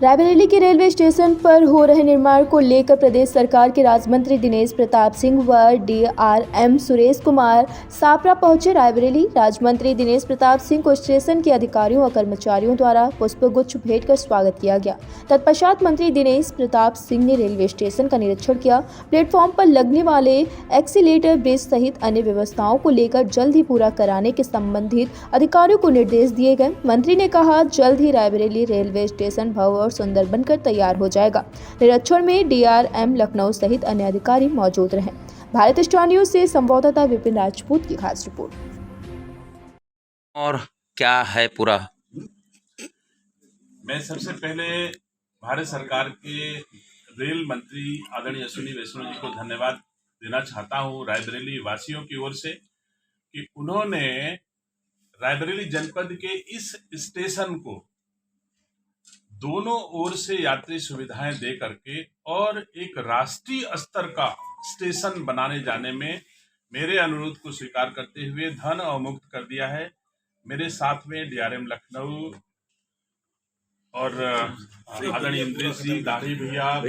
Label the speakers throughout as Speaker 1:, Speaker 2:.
Speaker 1: रायबरेली के railway station पर हो रहे निर्माण को लेकर प्रदेश सरकार के राज्य मंत्री दिनेश प्रताप सिंह व डीआरएम सुरेश कुमार सापरा पहुंचे। रायबरेली राज्य मंत्री दिनेश प्रताप सिंह को स्टेशन के अधिकारियों व कर्मचारियों द्वारा पुष्पगुच्छ भेंट कर स्वागत किया गया। तत्पश्चात मंत्री दिनेश प्रताप सिंह ने रेलवे स्टेशन का निरीक्षण किया। प्लेटफॉर्म पर लगने वाले एक्सीलेटर ब्रिज सहित अन्य व्यवस्थाओं को लेकर जल्द ही पूरा कराने के संबंधित अधिकारियों को निर्देश दिए गए। मंत्री ने कहा, जल्द ही रायबरेली रेलवे स्टेशन भव्य और सुंदर बनकर तैयार हो जाएगा। निरीक्षण में डीआरएम लखनऊ सहित अन्य अधिकारी मौजूद रहे। भारत स्टार न्यूज से संवाददाता विपिन राजपूत की खास रिपोर्ट।
Speaker 2: और क्या है पूरा?
Speaker 3: मैं सबसे पहले भारत सरकार के रेल मंत्री आदरणीय अश्विनी वैष्णव जी को धन्यवाद देना चाहता हूं रायबरेली वासियों की ओर से कि उन्होंने रायबरेली जनपद के इस स्टेशन को दोनों ओर से यात्री सुविधाएं दे करके और एक राष्ट्रीय स्तर का स्टेशन बनाने जाने में मेरे अनुरोध को स्वीकार करते हुए धन अवमुक्त कर दिया है। मेरे साथ में डीआरएम लखनऊ और आदरणीय इंद्रेश जी, दाढ़ी भैया,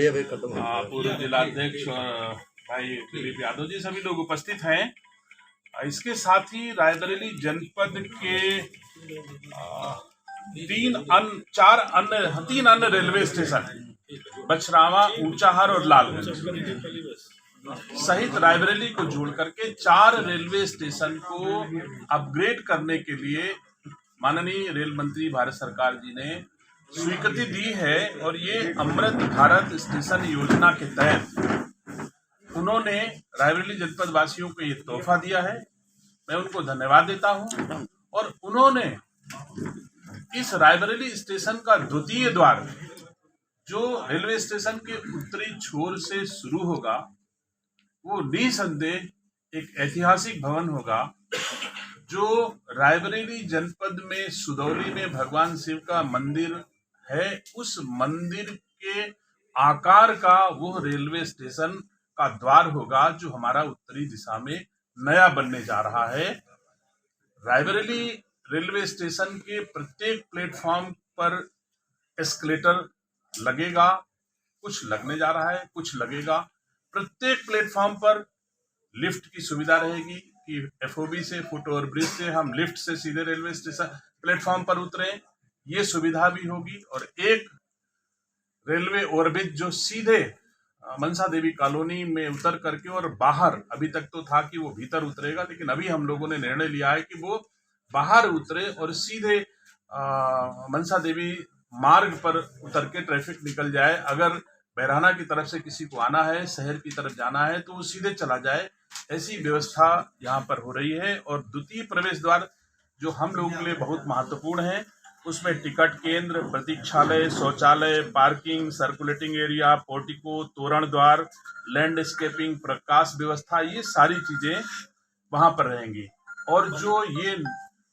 Speaker 3: पूर्व जिलाध्यक्ष भाई दिलीप यादव जी, सभी लोग उपस्थित हैं। इसके साथ ही रायबरेली जनपद के तीन अन्य रेलवे स्टेशन बछरावा, ऊंचाहार और लालगंज सहित रायबरेली को जोड़ करके 4 रेलवे स्टेशन को अपग्रेड करने के लिए माननीय रेल मंत्री भारत सरकार जी ने स्वीकृति दी है। और ये अमृत भारत स्टेशन योजना के तहत उन्होंने रायबरेली जनपद वासियों को ये तोहफा दिया है। मैं उनको धन्यवाद देता हूं। और उन्होंने इस रायबरेली स्टेशन का द्वितीय द्वार जो रेलवे स्टेशन के उत्तरी छोर से शुरू होगा वो निसंदेह एक ऐतिहासिक भवन होगा जो रायबरेली जनपद में सुदौली में भगवान शिव का मंदिर है, उस मंदिर के आकार का वो रेलवे स्टेशन का द्वार होगा जो हमारा उत्तरी दिशा में नया बनने जा रहा है। रायबरेली रेलवे स्टेशन के प्रत्येक प्लेटफॉर्म पर एस्केलेटर लगेगा, कुछ लगने जा रहा है, कुछ लगेगा। प्रत्येक प्लेटफॉर्म पर लिफ्ट की सुविधा रहेगी कि एफओबी से, फुट ओवर ब्रिज से हम लिफ्ट से सीधे रेलवे स्टेशन प्लेटफॉर्म पर उतरे, ये सुविधा भी होगी। और एक रेलवे ओवरब्रिज जो सीधे मनसा देवी कॉलोनी में उतर करके और बाहर, अभी तक तो था कि वो भीतर उतरेगा, लेकिन अभी हम लोगों ने निर्णय लिया है कि वो बाहर उतरे और सीधे मनसा देवी मार्ग पर उतर के ट्रैफिक निकल जाए। अगर बहराना की तरफ से किसी को आना है, शहर की तरफ जाना है, तो वो सीधे चला जाए। ऐसी व्यवस्था यहाँ पर हो रही है। और द्वितीय प्रवेश द्वार जो हम लोगों के लिए बहुत महत्वपूर्ण है, उसमें टिकट केंद्र, प्रतीक्षालय, शौचालय, पार्किंग, सर्कुलेटिंग एरिया, पोर्टिको, तोरण द्वार, लैंडस्केपिंग, प्रकाश व्यवस्था, ये सारी चीजें वहां पर रहेंगी। और जो ये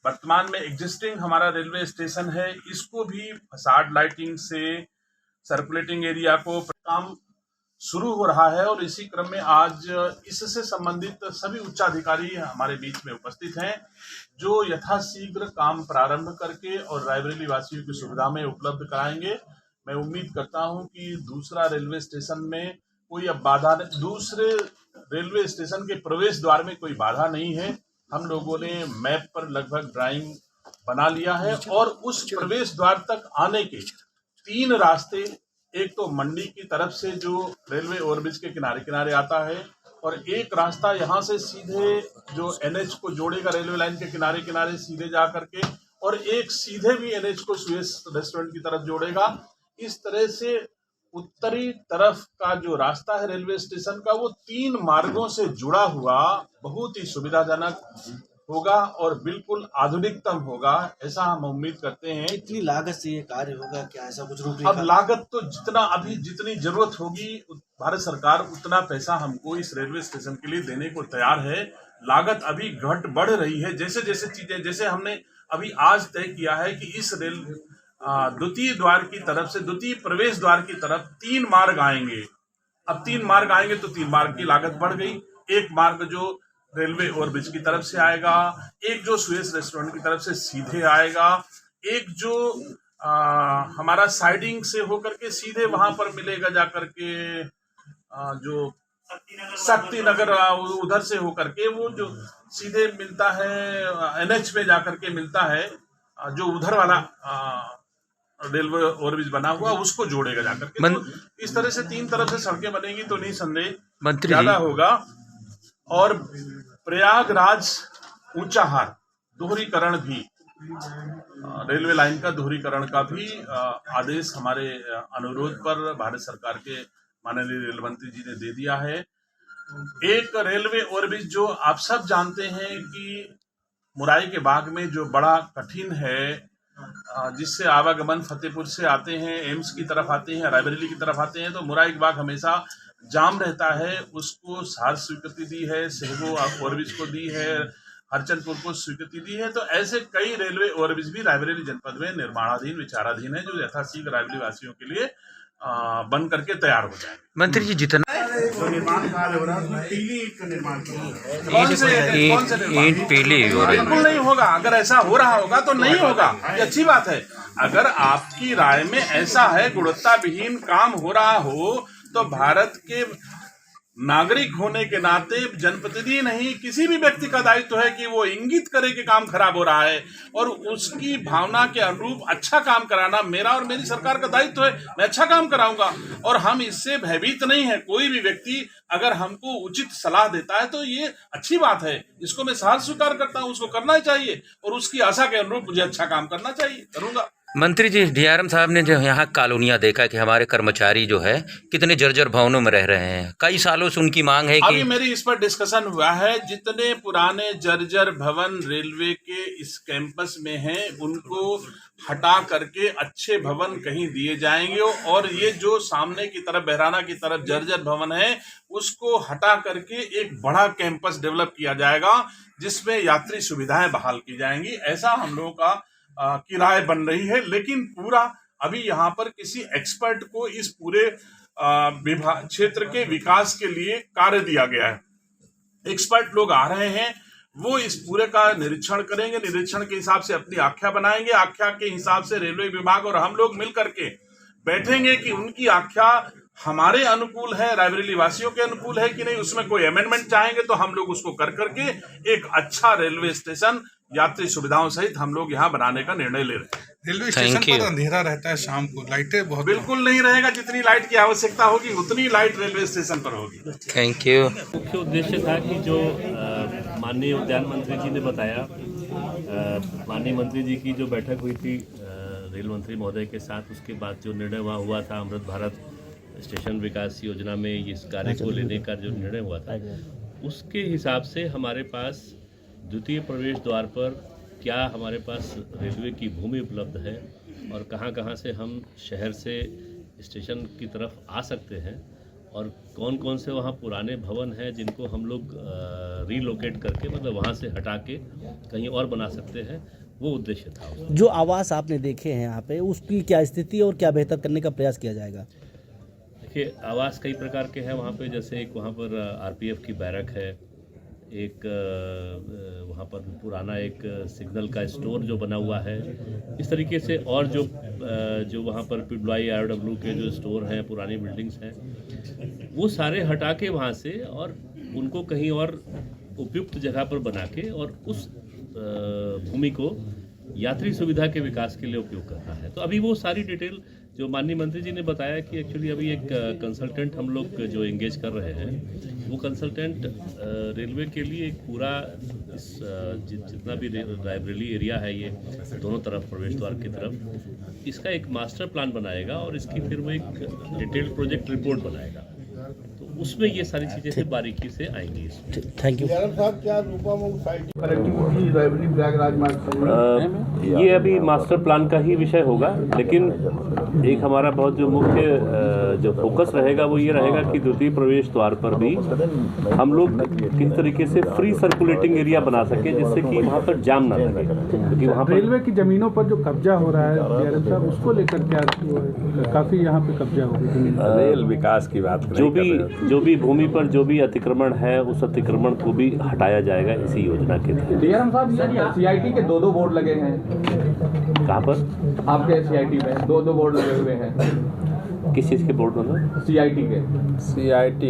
Speaker 3: वर्तमान में एग्जिस्टिंग हमारा रेलवे स्टेशन है, इसको भी फसाड लाइटिंग से सर्कुलेटिंग एरिया को काम शुरू हो रहा है। और इसी क्रम में आज इससे संबंधित सभी उच्चाधिकारी हमारे बीच में उपस्थित हैं जो यथाशीघ्र काम प्रारंभ करके और रायबरेली वासियों की सुविधा में उपलब्ध कराएंगे। मैं उम्मीद करता हूं कि दूसरा रेलवे स्टेशन में कोई अब बाधा, दूसरे रेलवे स्टेशन के प्रवेश द्वार में कोई बाधा नहीं है। हम लोगों ने मैप पर लगभग ड्राइंग बना लिया है और उस प्रवेश द्वार तक आने के 3 रास्ते, एक तो मंडी की तरफ से जो रेलवे ओवरब्रिज के किनारे किनारे आता है, और एक रास्ता यहाँ से सीधे जो एनएच को जोड़ेगा रेलवे लाइन के किनारे किनारे सीधे जा करके, और एक सीधे भी एनएच को सुएज रेस्टोरेंट की तरफ जोड़ेगा। इस तरह से उत्तरी तरफ का जो रास्ता है रेलवे स्टेशन का, वो 3 मार्गों से जुड़ा हुआ बहुत ही सुविधाजनक होगा और बिल्कुल आधुनिकतम होगा, ऐसा हम उम्मीद करते हैं।
Speaker 4: कितनी लागत से ये कार्य होगा, क्या ऐसा कुछ
Speaker 3: रूपरेखा? अब लागत तो जितनी जरूरत होगी भारत सरकार उतना पैसा हमको इस रेलवे स्टेशन के लिए देने को तैयार है। लागत अभी घट बढ़ रही है, जैसे जैसे चीजें, जैसे हमने अभी आज तय किया है कि इस द्वितीय द्वार की तरफ से, द्वितीय प्रवेश द्वार की तरफ 3 मार्ग आएंगे। अब 3 मार्ग आएंगे तो 3 मार्ग की लागत बढ़ गई। एक मार्ग जो रेलवे ओवरब्रिज की तरफ से आएगा, एक जो सुएज रेस्टोरेंट की तरफ से सीधे आएगा, एक जो हमारा साइडिंग से होकर के सीधे वहां पर मिलेगा जाकर के जो शक्ति नगर उधर से होकर के वो जो सीधे मिलता है एनएच पे जाकर के मिलता है, जो उधर वाला रेलवे ओवरब्रिज बना हुआ उसको जोड़ेगा जाकर के। तो इस तरह से 3 तरफ से सड़कें बनेगी तो निसंदेह ज्यादा होगा। और प्रयागराज ऊंचाहार दोहरीकरण भी, रेलवे लाइन का दोहरीकरण का भी आदेश हमारे अनुरोध पर भारत सरकार के माननीय रेल मंत्री जी ने दे दिया है। एक रेलवे ओवरब्रिज जो आप सब जानते हैं कि मुराई के बाग में जो बड़ा कठिन है, जिससे आवागमन फतेहपुर से आते हैं, एम्स की तरफ आते हैं, रायबरेली की तरफ आते हैं, तो मुराई के बाग हमेशा जाम रहता है। उसको सार स्वीकृति दी है, सेहगो ओवरब्रिज को दी है, हरचंदपुर को स्वीकृति दी है। तो ऐसे कई रेलवे ओवरब्रिज भी रायबरेली जनपद में निर्माणाधीन विचाराधीन है, जो यथाशीघ्र रायबरेली वासियों के लिए बन करके तैयार हो जाए।
Speaker 2: मंत्री जी जितना
Speaker 3: निर्माण कार्य हो रहा है पीली ईंट का निर्माण
Speaker 2: कौन से ईंट पीली हो रही है?
Speaker 3: बिल्कुल नहीं होगा। अगर ऐसा हो रहा होगा तो नहीं होगा, ये अच्छी बात है। अगर आपकी राय में ऐसा है गुणवत्ता विहीन काम हो रहा हो, तो भारत के नागरिक होने के नाते जनप्रतिनिधि नहीं किसी भी व्यक्ति का दायित्व है कि वो इंगित करे कि काम खराब हो रहा है और उसकी भावना के अनुरूप अच्छा काम कराना मेरा और मेरी सरकार का दायित्व है। मैं अच्छा काम कराऊंगा और हम इससे भयभीत नहीं है। कोई भी व्यक्ति अगर हमको उचित सलाह देता है तो ये अच्छी बात है, इसको मैं सहर्ष स्वीकार करता हूँ, उसको करना ही चाहिए और उसकी आशा के अनुरूप मुझे अच्छा काम करना चाहिए, करूंगा।
Speaker 2: मंत्री जी, डीआरएम साहब ने जो यहाँ कॉलोनियाँ देखा कि हमारे कर्मचारी जो है कितने जर्जर भवनों में रह रहे हैं, कई सालों से उनकी मांग है कि
Speaker 3: अभी मेरी इस पर डिस्कशन हुआ है। जितने पुराने जर्जर भवन रेलवे के इस कैंपस में हैं उनको हटा करके अच्छे भवन कहीं दिए जाएंगे और ये जो सामने की तरफ बहराना की तरफ जर्जर भवन है उसको हटा करके एक बड़ा कैंपस डेवलप किया जाएगा जिसमें यात्री सुविधाएं बहाल की जाएंगी। ऐसा हम लोगों का की राय बन रही है। लेकिन पूरा अभी यहाँ पर किसी एक्सपर्ट को इस पूरे विभाग क्षेत्र के विकास के लिए कार्य दिया गया है। एक्सपर्ट लोग आ रहे हैं, वो इस पूरे का निरीक्षण करेंगे, निरीक्षण के हिसाब से अपनी आख्या बनाएंगे, आख्या के हिसाब से रेलवे विभाग और हम लोग मिल करके बैठेंगे कि उनकी आख्या हमारे अनुकूल है, रायबरेली वासियों के अनुकूल है कि नहीं, उसमें कोई अमेंडमेंट चाहेंगे तो हम लोग उसको कर करके एक अच्छा रेलवे स्टेशन यात्री सुविधाओं सहित हम लोग यहाँ बनाने का निर्णय ले रहे हैं।
Speaker 5: रेलवे स्टेशन पर अंधेरा रहता है शाम को, लाइटें बहुत
Speaker 3: बिल्कुल नहीं रहेगा। जितनी लाइट की आवश्यकता होगी उतनी लाइट रेलवे स्टेशन पर होगी।
Speaker 2: Thank you.
Speaker 6: मुख्य उद्देश्य था कि जो माननीय उद्यान मंत्री जी ने बताया, माननीय मंत्री जी की जो बैठक हुई थी रेल मंत्री महोदय के साथ, उसके बाद जो निर्णय वहाँ हुआ था अमृत भारत स्टेशन विकास योजना में इस कार्य को लेने का जो निर्णय हुआ था, उसके हिसाब से हमारे पास द्वितीय प्रवेश द्वार पर क्या हमारे पास रेलवे की भूमि उपलब्ध है और कहाँ से हम शहर से स्टेशन की तरफ आ सकते हैं और कौन कौन से वहाँ पुराने भवन हैं जिनको हम लोग रीलोकेट करके मतलब वहाँ से हटा के कहीं और बना सकते हैं, वो उद्देश्य था।
Speaker 7: जो आवास आपने देखे हैं यहाँ पे, उसकी क्या स्थिति और क्या बेहतर करने का प्रयास किया जाएगा?
Speaker 6: देखिए, आवास कई प्रकार के हैं वहाँ पे। जैसे एक वहाँ पर आरपीएफ की बैरक है, एक वहाँ पर पुराना एक सिग्नल का स्टोर जो बना हुआ है, इस तरीके से और जो वहाँ पर पिडलाई आरडब्ल्यू के जो स्टोर हैं, पुरानी बिल्डिंग्स हैं, वो सारे हटा के वहाँ से और उनको कहीं और उपयुक्त जगह पर बना के और उस भूमि को यात्री सुविधा के विकास के लिए उपयोग करना है। तो अभी वो सारी डिटेल जो माननीय मंत्री जी ने बताया कि एक्चुअली अभी एक कंसल्टेंट हम लोग जो एंगेज कर रहे हैं, वो कंसल्टेंट रेलवे के लिए एक पूरा इस जितना भी रायबरेली एरिया है, ये दोनों तरफ प्रवेश द्वार की तरफ, इसका एक मास्टर प्लान बनाएगा और इसकी फिर वो एक डिटेल्ड प्रोजेक्ट रिपोर्ट बनाएगा। तो उसमें ये सारी चीज़ें से बारीकी से आएंगी।
Speaker 7: Thank you.
Speaker 6: ये अभी मास्टर प्लान का ही विषय होगा, लेकिन एक हमारा बहुत जो मुख्य जो फोकस रहेगा वो ये रहेगा कि द्वितीय प्रवेश द्वार पर भी हम लोग किस तरीके से फ्री सर्कुलेटिंग एरिया बना सके जिससे कि वहाँ पर जाम ना लगे, क्योंकि वहाँ पर
Speaker 8: रेलवे की जमीनों पर जो कब्जा हो रहा है डीआरएम साहब, उसको लेकर क्या काफी यहाँ पे कब्जा हो रही है।
Speaker 9: रेल विकास की बात
Speaker 6: जो भी भूमि पर जो भी अतिक्रमण है, उस अतिक्रमण को भी हटाया जाएगा इसी योजना के तहत।
Speaker 10: डीआरएम साहब, सीआईटी के 2 बोर्ड लगे हैं,
Speaker 6: कहाँ पर?
Speaker 9: आपके CIT में दो बोर्ड लगे हुए हैं।
Speaker 6: किस चीज़ के बोर्ड दोनों?
Speaker 9: CIT के।
Speaker 10: CIT